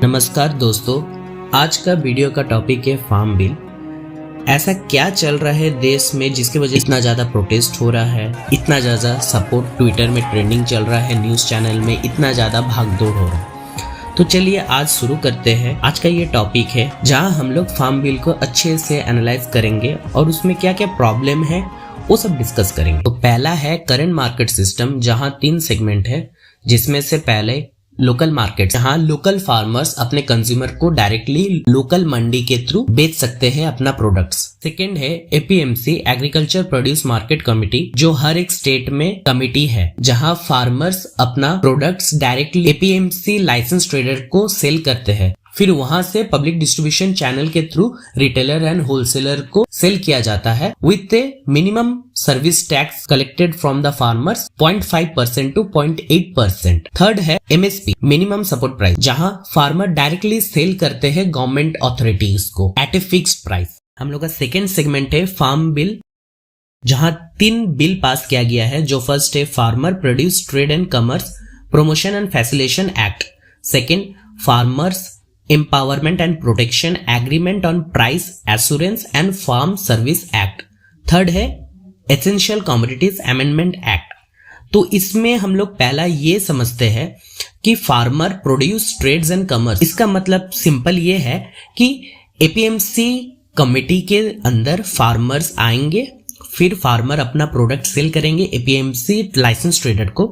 नमस्कार दोस्तों, आज का वीडियो का टॉपिक है फार्म बिल। ऐसा क्या चल रहा है देश में जिसकी वजह से इतना ज़्यादा प्रोटेस्ट हो रहा है, इतना ज़्यादा सपोर्ट ट्विटर में ट्रेंडिंग चल रहा है, न्यूज़ चैनल में इतना ज़्यादा भागदौड़ हो रहा है। तो चलिए आज शुरू करते हैं। आज का ये टॉपिक है जहां हम लोग फार्म बिल को अच्छे से एनालाइज करेंगे और उसमें क्या क्या प्रॉब्लम है वो सब डिस्कस करेंगे। तो पहला है करंट मार्केट सिस्टम, जहां 3 सेगमेंट है, जिसमें से पहले लोकल मार्केट, जहां लोकल फार्मर्स अपने कंज्यूमर को डायरेक्टली लोकल मंडी के थ्रू बेच सकते हैं अपना प्रोडक्ट्स। सेकेंड है APMC, agriculture produce market committee, जो हर एक स्टेट में कमेटी है, जहां फार्मर्स अपना products directly APMC license trader को सेल करते हैं, फिर वहां से पब्लिक डिस्ट्रीब्यूशन चैनल के थ्रू रिटेलर एंड होलसेलर को सेल किया जाता है with a minimum service tax collected from the farmers 0.5% to 0.8%। Third है एमएसपी, मिनिमम सपोर्ट प्राइस, जहां फार्मर डायरेक्टली सेल करते हैं गवर्नमेंट अथॉरिटीज को एट ए फिक्स्ड प्राइस। हम लोग का सेकेंड सेगमेंट है फार्म बिल, जहां 3 बिल पास किया गया है। जो फर्स्ट है farmer produce trade and commerce promotion and facilitation act, second farmers empowerment and protection agreement on price assurance and farm service act, third है एसेंशियल कमोडिटीज अमेंडमेंट एक्ट। तो इसमें हम लोग पहला ये समझते हैं कि farmer produce trades and commerce, इसका मतलब सिंपल ये है कि एपीएमसी कमेटी के अंदर फार्मर्स आएंगे, फिर फार्मर अपना प्रोडक्ट सेल करेंगे एपीएमसी लाइसेंस ट्रेडर को,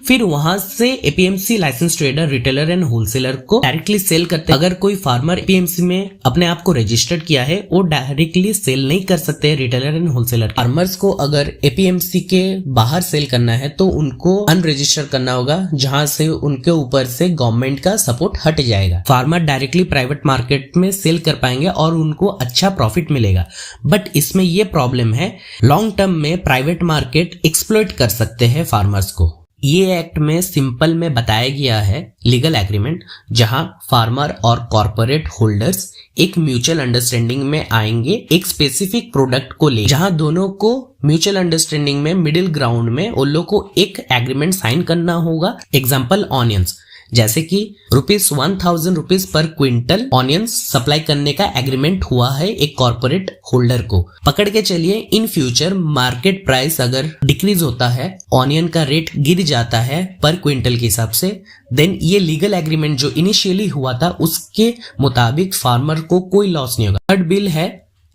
फिर वहां से APMC license trader retailer and wholesaler को डायरेक्टली सेल करते हैं। अगर कोई फार्मर एपीएमसी में अपने आप को रजिस्टर्ड किया है, वो डायरेक्टली सेल नहीं कर सकते रिटेलर एंड होलसेलर। फार्मर्स को अगर एपीएमसी के बाहर सेल करना है तो उनको अनरजिस्टर करना होगा, जहां से उनके ऊपर से गवर्नमेंट का सपोर्ट हट जाएगा। फार्मर डायरेक्टली प्राइवेट मार्केट में सेल कर पाएंगे और उनको अच्छा प्रॉफिट मिलेगा। बट इसमें ये प्रॉब्लम है, लॉन्ग टर्म में प्राइवेट मार्केट एक्सप्लॉइट कर सकते हैं फार्मर्स को। ये एक्ट में सिंपल में बताया गया है लीगल एग्रीमेंट, जहां फार्मर और कॉर्पोरेट होल्डर्स एक म्यूचुअल अंडरस्टैंडिंग में आएंगे एक स्पेसिफिक प्रोडक्ट को ले, जहां दोनों को म्यूचुअल अंडरस्टैंडिंग में मिडिल ग्राउंड में उन लोग को एक एग्रीमेंट साइन करना होगा। एग्जाम्पल ऑनियंस, जैसे कि ₹1000 पर क्विंटल ऑनियंस सप्लाई करने का एग्रीमेंट हुआ है एक कॉर्पोरेट होल्डर को। पकड़ के चलिए इन फ्यूचर मार्केट प्राइस अगर डिक्रीज होता है, ऑनियन का रेट गिर जाता है पर क्विंटल के हिसाब से, देन ये लीगल एग्रीमेंट जो इनिशियली हुआ था उसके मुताबिक फार्मर को कोई लॉस नहीं होगा। थर्ड बिल है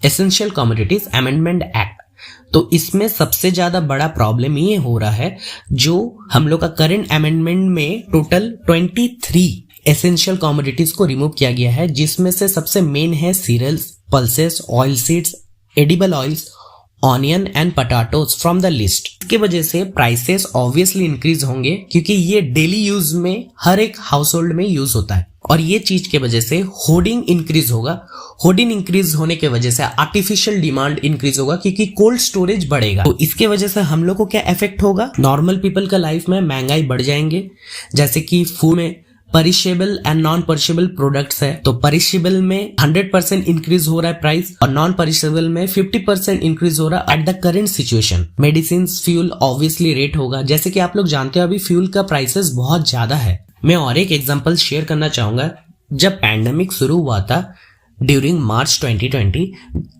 एसेंशियल कमोडिटीज अमेंडमेंट एक्ट। तो इसमें सबसे ज्यादा बड़ा प्रॉब्लम ये हो रहा है, जो हम लोग का करंट अमेंडमेंट में टोटल 23 एसेंशियल कमोडिटीज को रिमूव किया गया है, जिसमें से सबसे मेन है cereals, pulses, oil seeds, edible oils, onion and potatoes from the list. इसकी वजह से प्राइसेस ऑब्वियसली इंक्रीज होंगे, क्योंकि ये डेली यूज में हर एक हाउस होल्ड में यूज होता है। और ये चीज के वजह से होर्डिंग इंक्रीज होगा। होर्डिंग इंक्रीज होने के वजह से आर्टिफिशियल डिमांड इंक्रीज होगा, क्योंकि कोल्ड स्टोरेज बढ़ेगा। तो इसके वजह से हम लोग को क्या इफेक्ट होगा, नॉर्मल पीपल का लाइफ में महंगाई बढ़ जाएंगे। जैसे कि फूड में परिशेबल एंड नॉन परिशेबल प्रोडक्ट्स है, तो परिशेबल में 100% इंक्रीज हो रहा है प्राइस, और नॉन परिशेबल में 50% इंक्रीज हो रहा है at the current situation. Medicine, fuel obviously rate होगा। जैसे कि आप लोग जानते हो अभी फ्यूल का प्राइसेस बहुत ज्यादा है। मैं और एक एग्जांपल शेयर करना चाहूंगा। जब पैंडेमिक शुरू हुआ था ड्यूरिंग मार्च 2020,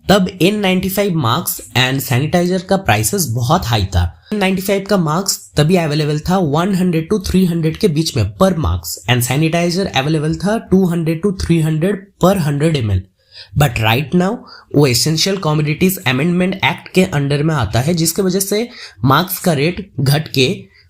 तब N95 मास्क एंड सैनिटाइजर का प्राइसेस बहुत हाई था। N95 का मास्क तभी अवेलेबल था 100 to 300 के बीच में पर मास्क, एंड सैनिटाइजर अवेलेबल था 200 to 300 पर 100 ml। बट राइट नाउ वो एसेंशियल कमोडिटीज अमेंडमेंट एक्ट के अंडर में आता है, जिसकी वजह से मास्क का रेट घट के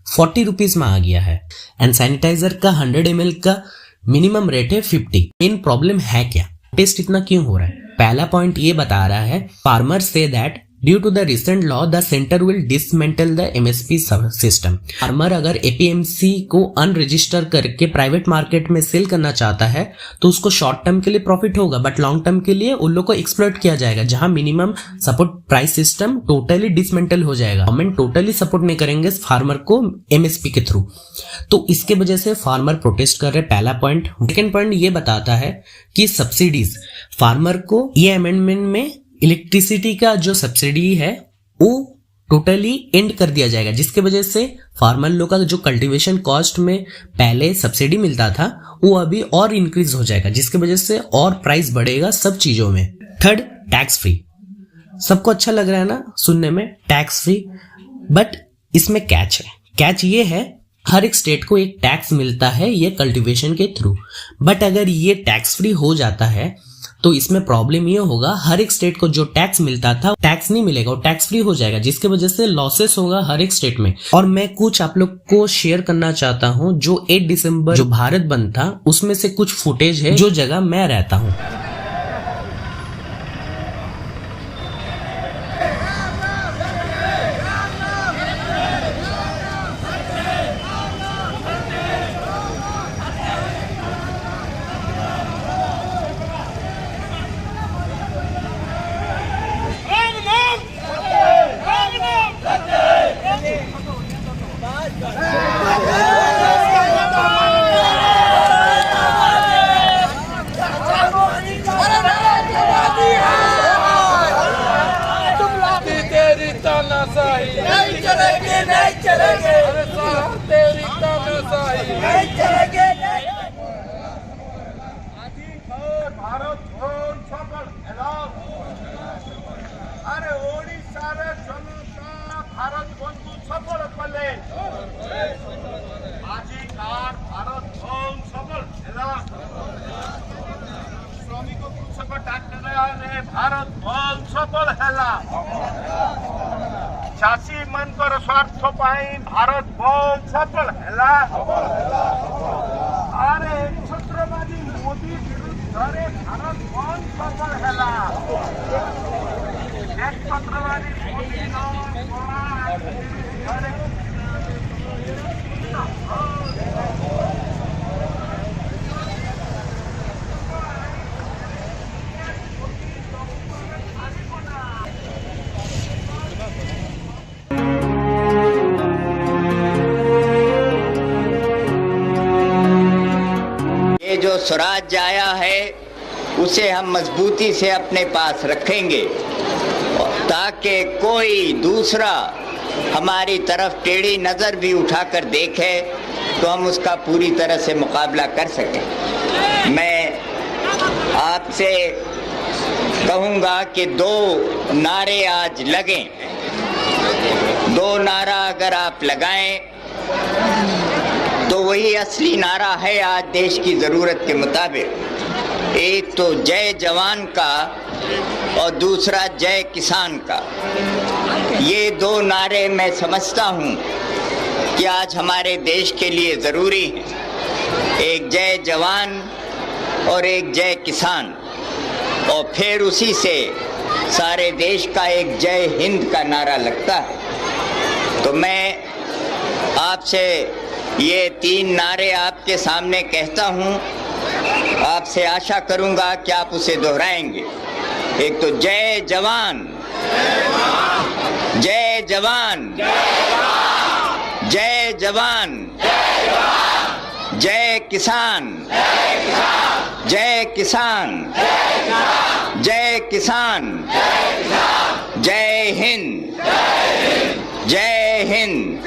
40 रुपीज में आ गया है, एंड सैनिटाइजर का 100 ml का मिनिमम रेट है 50। मेन प्रॉब्लम है क्या, टेस्ट इतना क्यों हो रहा है? पहला पॉइंट ये बता रहा है, फार्मर से that due to the recent law the centre will dismantle the MSP system. Farmer अगर एपीएमसी को अनरजिस्टर करके प्राइवेट मार्केट में सेल करना चाहता है तो उसको शॉर्ट टर्म के लिए प्रॉफिट होगा, बट लॉन्ग टर्म के लिए उन लोग को एक्सप्लॉइट किया जाएगा, जहां minimum support price system totally dismantle हो जाएगा। गवर्नमेंट टोटली सपोर्ट नहीं करेंगे फार्मर को एमएसपी के थ्रू। तो इसके वजह से फार्मर प्रोटेस्ट कर रहे। पहला पॉइंट। सेकेंड पॉइंट ये बताता है कि सब्सिडीज, फार्मर को ये अमेंडमेंट में इलेक्ट्रिसिटी का जो सब्सिडी है वो टोटली एंड कर दिया जाएगा, जिसके वजह से फार्मर लोग का जो कल्टीवेशन कॉस्ट में पहले सब्सिडी मिलता था वो अभी और इंक्रीज हो जाएगा, जिसके वजह से और प्राइस बढ़ेगा सब चीजों में। Third, tax free. सबको अच्छा लग रहा है ना सुनने में, टैक्स फ्री, बट इसमें कैच है। कैच ये है, हर एक स्टेट को एक टैक्स मिलता है ये कल्टीवेशन के थ्रू, बट अगर ये टैक्स फ्री हो जाता है तो इसमें प्रॉब्लम ये होगा, हर एक स्टेट को जो टैक्स मिलता था टैक्स नहीं मिलेगा, वो टैक्स फ्री हो जाएगा, जिसके वजह से लॉसेस होगा हर एक स्टेट में। और मैं कुछ आप लोग को शेयर करना चाहता हूँ, जो 8 दिसंबर जो भारत बंद था उसमें से कुछ फुटेज है जो जगह मैं रहता हूँ। नहीं चलेंगे, नहीं चलेंगे, तेरी तानाशाही नहीं चलेंगे। भारत छोड़ सफल ऐलान, अरे ओडिशा रे जनता भारत बंधु सफल कले, आजिकार भारत छोड़ सफल ऐलान, श्रमिक कृषक डाक्टर रे भारत बंद सफल ऐलान, चाषी मनकर स्वार्थ पाई भारत बंद सफल हैला। अरे छत्रपति मोदी विरुद्ध भारत बंद सफल हैला। एक छत्रपति मोदी जो स्वराज आया है उसे हम मजबूती से अपने पास रखेंगे, ताकि कोई दूसरा हमारी तरफ टेढ़ी नज़र भी उठाकर देखे तो हम उसका पूरी तरह से मुकाबला कर सकें। मैं आपसे कहूँगा कि 2 नारे आज लगें। 2 नारा अगर आप लगाएं तो वही असली नारा है आज देश की ज़रूरत के मुताबिक। एक तो जय जवान का और दूसरा जय किसान का। ये 2 नारे मैं समझता हूँ कि आज हमारे देश के लिए ज़रूरी हैं। एक जय जवान और एक जय किसान, और फिर उसी से सारे देश का एक जय हिंद का नारा लगता है। तो मैं आपसे ये 3 नारे आपके सामने कहता हूँ, आपसे आशा करूँगा कि आप उसे दोहराएंगे। एक तो जय जवान, जय जवान, जय जवान, जय किसान, जय किसान, जय किसान, जय हिंद, जय हिंद।